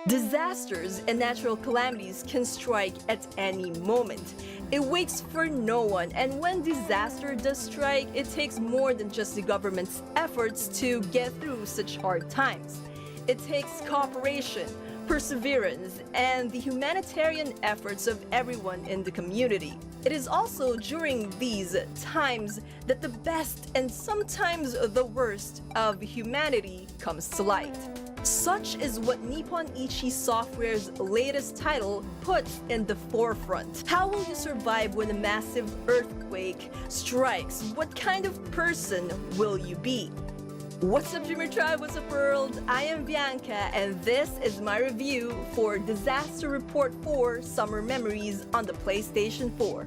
Disasters and natural calamities can strike at any moment. It waits for no one, and when disaster does strike, it takes more than just the government's efforts to get through such hard times. It takes cooperation, perseverance, and the humanitarian efforts of everyone in the community. It is also during these times that the best and sometimes the worst of humanity comes to light. Such is what Nippon Ichi Software's latest title puts in the forefront. How will you survive when a massive earthquake strikes? What kind of person will you be? What's up, Dreamer Tribe? What's up, world? I am Bianca, and this is my review for Disaster Report 4 Summer Memories on the PlayStation 4.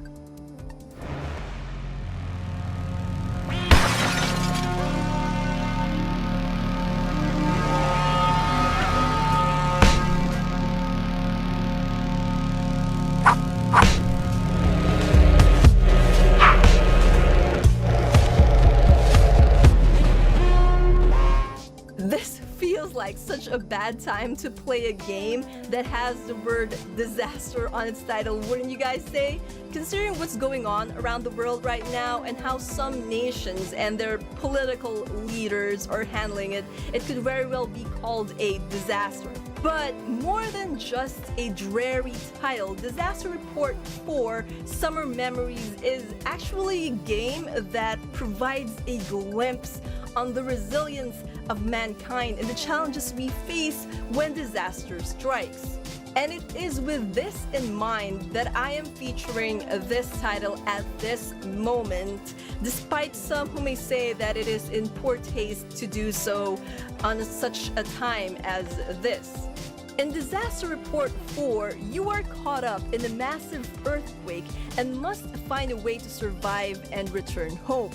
This feels like such a bad time to play a game that has the word disaster on its title, wouldn't you guys say? Considering what's going on around the world right now and how some nations and their political leaders are handling it, it could very well be called a disaster. But more than just a dreary title, Disaster Report 4 Summer Memories is actually a game that provides a glimpse on the resilience of mankind and the challenges we face when disaster strikes. And it is with this in mind that I am featuring this title at this moment, despite some who may say that it is in poor taste to do so on such a time as this. In Disaster Report 4, you are caught up in a massive earthquake and must find a way to survive and return home.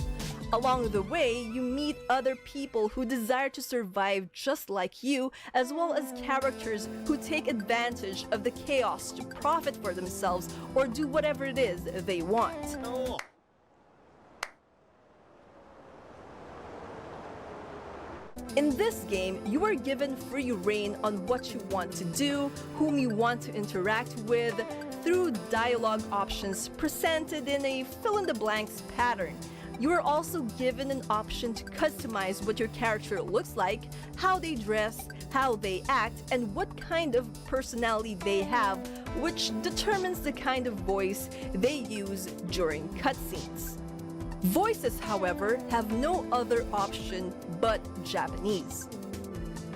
Along the way, you meet other people who desire to survive just like you, as well as characters who take advantage of the chaos to profit for themselves or do whatever it is they want. In this game, you are given free reign on what you want to do, whom you want to interact with, through dialogue options presented in a fill-in-the-blanks pattern. You are also given an option to customize what your character looks like, how they dress, how they act, and what kind of personality they have, which determines the kind of voice they use during cutscenes. Voices, however, have no other option but Japanese.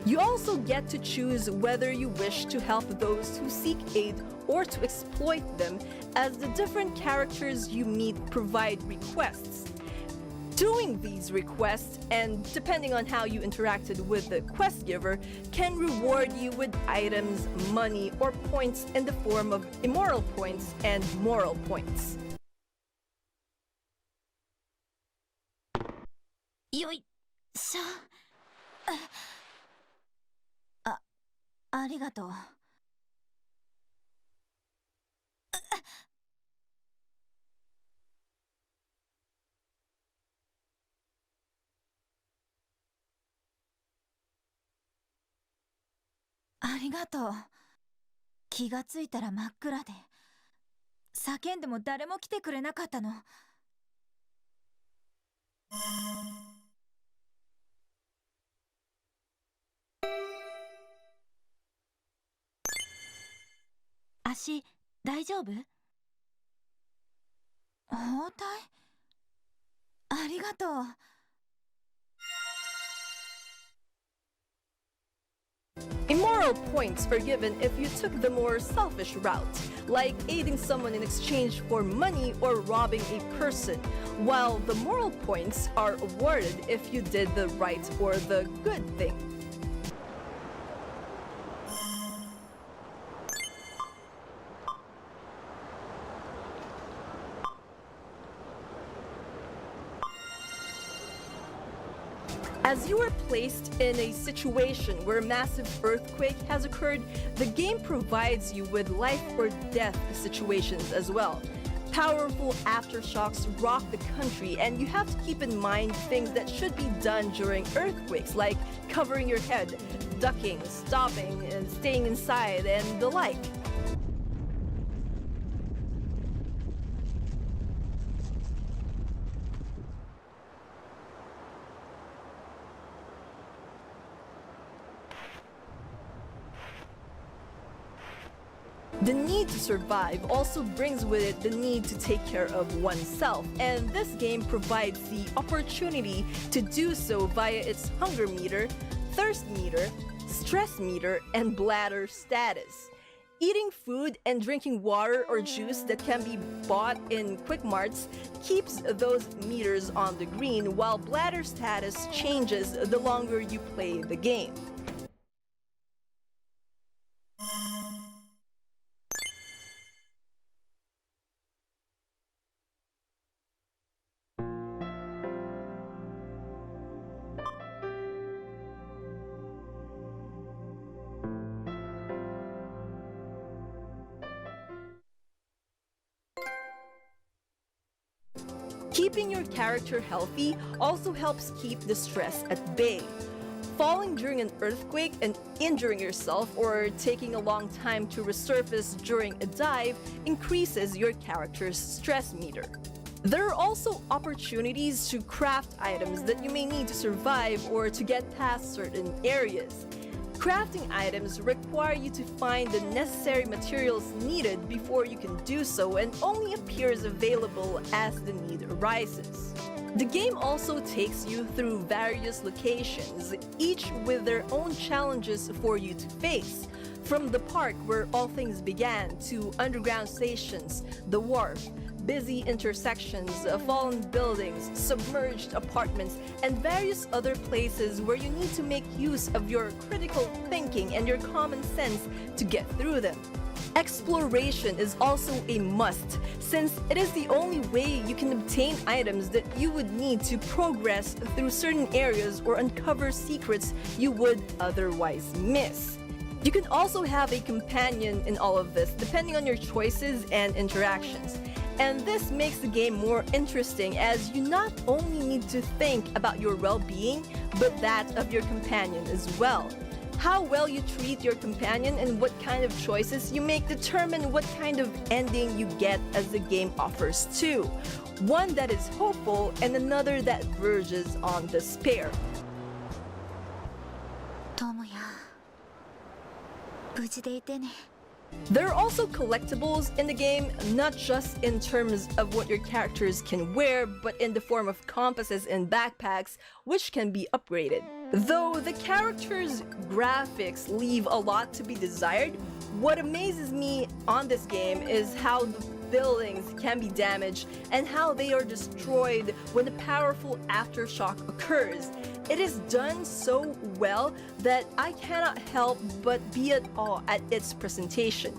You also get to choose whether you wish to help those who seek aid or to exploit them, as the different characters you meet provide requests. Doing these requests, and depending on how you interacted with the quest giver, can reward you with items, money, or points in the form of immoral points and moral points. よいしょ。ありがとう。ありがとう。気がついたら真っ暗で、叫んでも誰も来てくれなかったの。足、大丈夫？包帯？ありがとう。Immoral points are given if you took the more selfish route, like aiding someone in exchange for money or robbing a person, while the moral points are awarded if you did the right or the good thing. As you are placed in a situation where a massive earthquake has occurred, the game provides you with life or death situations as well. Powerful aftershocks rock the country, and you have to keep in mind things that should be done during earthquakes, like covering your head, ducking, stopping, and staying inside, and the like. The need to survive also brings with it the need to take care of oneself, and this game provides the opportunity to do so via its hunger meter, thirst meter, stress meter, and bladder status. Eating food and drinking water or juice that can be bought in quick marts keeps those meters on the green, while bladder status changes the longer you play the game. Keeping your character healthy also helps keep the stress at bay. Falling during an earthquake and injuring yourself or taking a long time to resurface during a dive increases your character's stress meter. There are also opportunities to craft items that you may need to survive or to get past certain areas. Crafting items require you to find the necessary materials needed before you can do so, and only appears available as the need arises. The game also takes you through various locations, each with their own challenges for you to face. From the park where all things began, to underground stations, the wharf, busy intersections, fallen buildings, submerged apartments, and various other places where you need to make use of your critical thinking and your common sense to get through them. Exploration is also a must, since it is the only way you can obtain items that you would need to progress through certain areas or uncover secrets you would otherwise miss. You can also have a companion in all of this, depending on your choices and interactions. And this makes the game more interesting, as you not only need to think about your well-being, but that of your companion as well. How well you treat your companion and what kind of choices you make determine what kind of ending you get, as the game offers two. One that is hopeful and another that verges on despair. 友也無事でいてね。 There are also collectibles in the game, not just in terms of what your characters can wear, but in the form of compasses and backpacks, which can be upgraded. Though the characters' graphics leave a lot to be desired, what amazes me on this game is how the buildings can be damaged and how they are destroyed when a powerful aftershock occurs. It is done so well that I cannot help but be at awe at its presentation.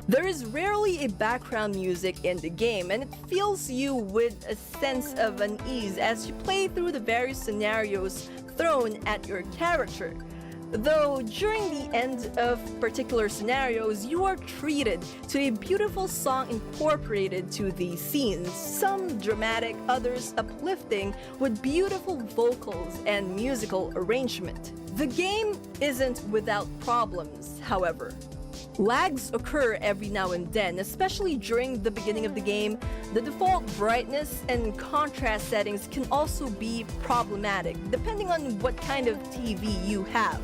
There is rarely a background music in the game, and it fills you with a sense of unease as you play through the various scenarios thrown at your character. Though during the end of particular scenarios, you are treated to a beautiful song incorporated to these scenes, some dramatic, others uplifting, with beautiful vocals and musical arrangement. The game isn't without problems, however. Lags occur every now and then, especially during the beginning of the game. The default brightness and contrast settings can also be problematic, depending on what kind of TV you have.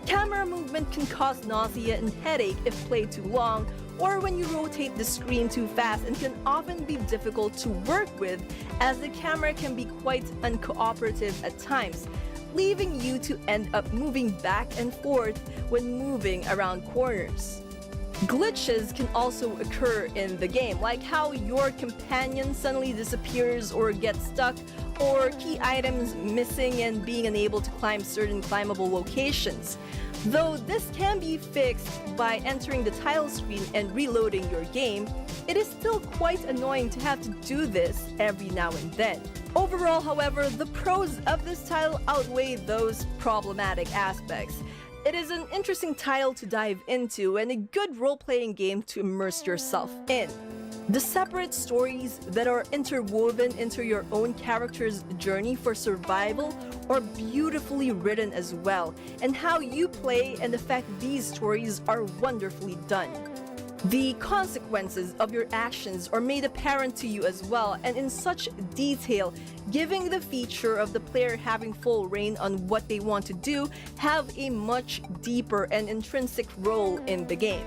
Camera movement can cause nausea and headache if played too long, or when you rotate the screen too fast, and can often be difficult to work with, as the camera can be quite uncooperative at times, leaving you to end up moving back and forth when moving around corners. Glitches can also occur in the game, like how your companion suddenly disappears or gets stuck, or key items missing and being unable to climb certain climbable locations. Though this can be fixed by entering the title screen and reloading your game, it is still quite annoying to have to do this every now and then. Overall, however, the pros of this title outweigh those problematic aspects. It is an interesting title to dive into and a good role-playing game to immerse yourself in. The separate stories that are interwoven into your own character's journey for survival are beautifully written as well, and how you play and affect these stories are wonderfully done. The consequences of your actions are made apparent to you as well, and in such detail, giving the feature of the player having full reign on what they want to do have a much deeper and intrinsic role in the game.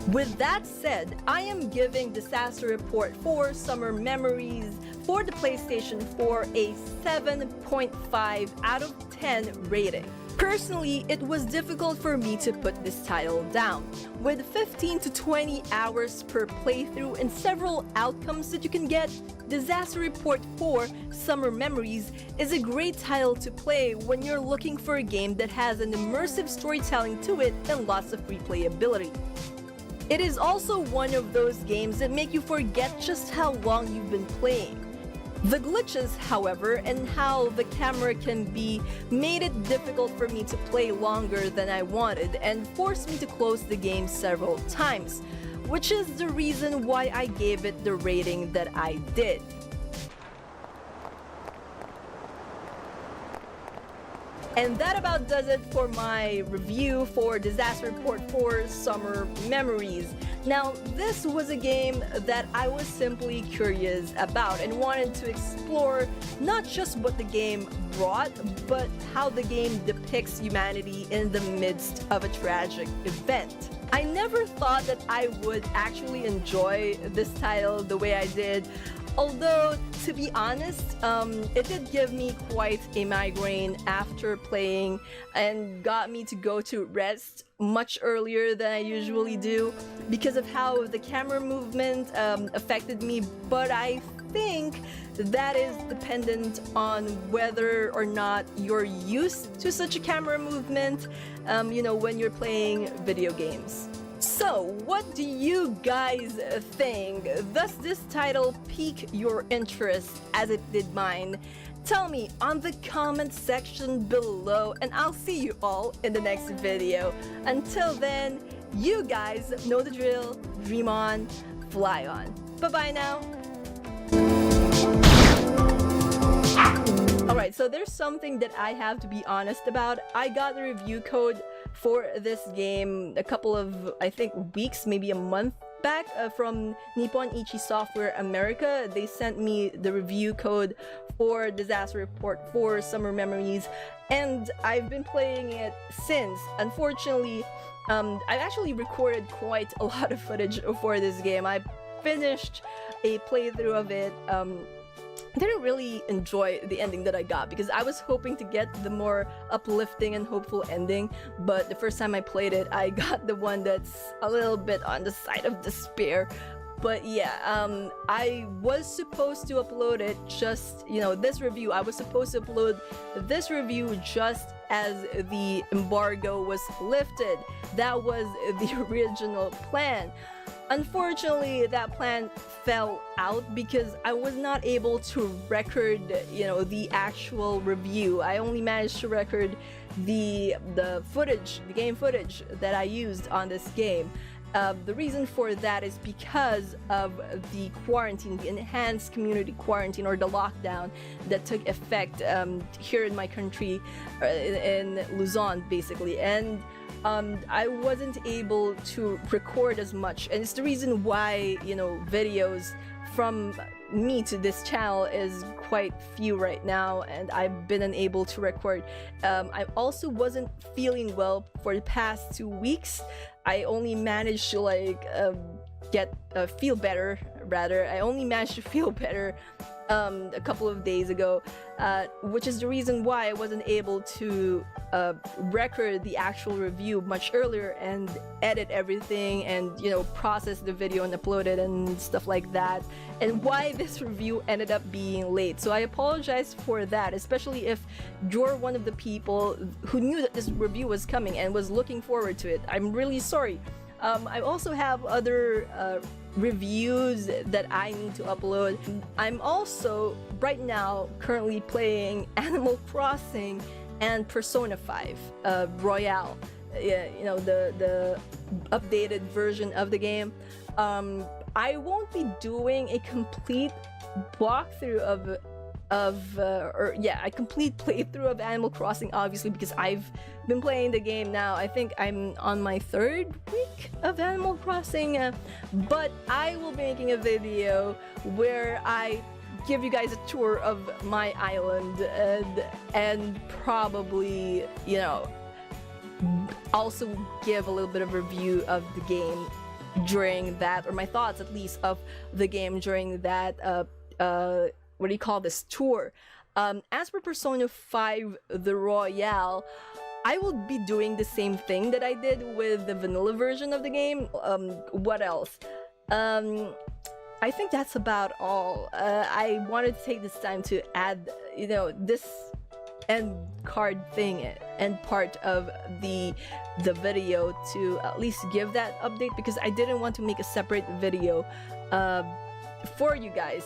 With that said, I am giving Disaster Report 4 Summer Memories for the PlayStation 4 a 7.5 out of 10 rating. Personally, it was difficult for me to put this title down. With 15 to 20 hours per playthrough and several outcomes that you can get, Disaster Report 4 Summer Memories is a great title to play when you're looking for a game that has an immersive storytelling to it and lots of replayability. It is also one of those games that make you forget just how long you've been playing. The glitches, however, and how the camera can be made it difficult for me to play longer than I wanted and forced me to close the game several times, which is the reason why I gave it the rating that I did. And that about does it for my review for Disaster Report 4 Summer Memories. Now, this was a game that I was simply curious about and wanted to explore not just what the game brought, but how the game depicts humanity in the midst of a tragic event. I never thought that I would actually enjoy this title the way I did. Although, to be honest, it did give me quite a migraine after playing and got me to go to rest much earlier than I usually do because of how the camera movement affected me, but I think that is dependent on whether or not you're used to such a camera movement, when you're playing video games. So, what do you guys think? Does this title pique your interest as it did mine? Tell me on the comment section below, and I'll see you all in the next video. Until then, you guys know the drill. Dream on, fly on. Bye-bye now. Alright, so there's something that I have to be honest about. I got the review code for this game a couple of, I think, weeks, maybe a month back from Nippon Ichi Software America. They sent me the review code for Disaster Report 4 Summer Memories, and I've been playing it since. Unfortunately, I've actually recorded quite a lot of footage for this game. I finished a playthrough of it. Didn't really enjoy the ending that I got because I was hoping to get the more uplifting and hopeful ending, but the first time I played it, I got the one that's a little bit on the side of despair. But yeah, I was supposed to upload it just, this review. I was supposed to upload this review just as the embargo was lifted. That was the original plan. Unfortunately, that plan fell out because I was not able to record, the actual review. I only managed to record the footage, the game footage that I used on this game. The reason for that is because of the quarantine, the enhanced community quarantine, or the lockdown that took effect here in my country, in Luzon, basically. And I wasn't able to record as much, and it's the reason why, videos from me to this channel is quite few right now, and I've been unable to record. I also wasn't feeling well for the past 2 weeks. I only managed to feel better rather. I only managed to feel better a couple of days ago, which is the reason why I wasn't able to record the actual review much earlier and edit everything and, you know, process the video and upload it and stuff like that, and why this review ended up being late. So I apologize for that, especially if you're one of the people who knew that this review was coming and was looking forward to it. I'm really sorry. I also have other reviews that I need to upload. I'm also right now currently playing Animal Crossing and Persona 5 Royale. Yeah, you know, the updated version of the game. I won't be doing a complete walkthrough a complete playthrough of Animal Crossing, obviously, because I've been playing the game now. I think I'm on my 3rd week of Animal Crossing, but I will be making a video where I give you guys a tour of my island and probably, you know, also give a little bit of review of the game during that, or my thoughts at least of the game during that what do you call this, tour. As for Persona 5 the Royale, I will be doing the same thing that I did with the vanilla version of the game. What else? I think that's about all. I wanted to take this time to add, you know, this end card thing and part of the video to at least give that update, because I didn't want to make a separate video for you guys.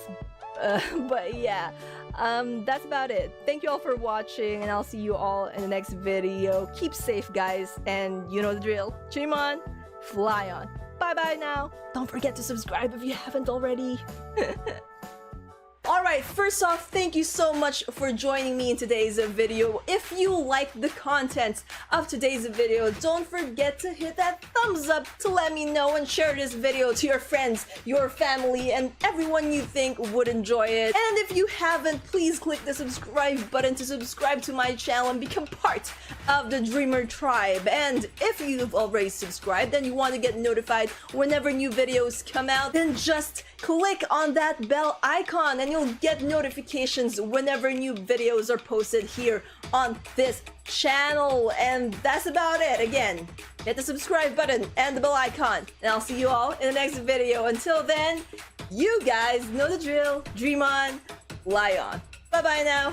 But yeah, that's about it. Thank you all for watching, and I'll see you all in the next video. Keep safe, guys, and you know the drill. Dream on, fly on. Bye bye now. Don't forget to subscribe if you haven't already. Alright, first off, thank you so much for joining me in today's video. If you like the content of today's video, don't forget to hit that thumbs up to let me know, and share this video to your friends, your family, and everyone you think would enjoy it. And if you haven't, please click the subscribe button to subscribe to my channel and become part of the Dreamer Tribe. And if you've already subscribed and you want to get notified whenever new videos come out, then just click on that bell icon and you'll get notifications whenever new videos are posted here on this channel. And that's about it. Again, hit the subscribe button and the bell icon, and I'll see you all in the next video. Until then, you guys know the drill. Dream on, fly on. Bye bye now.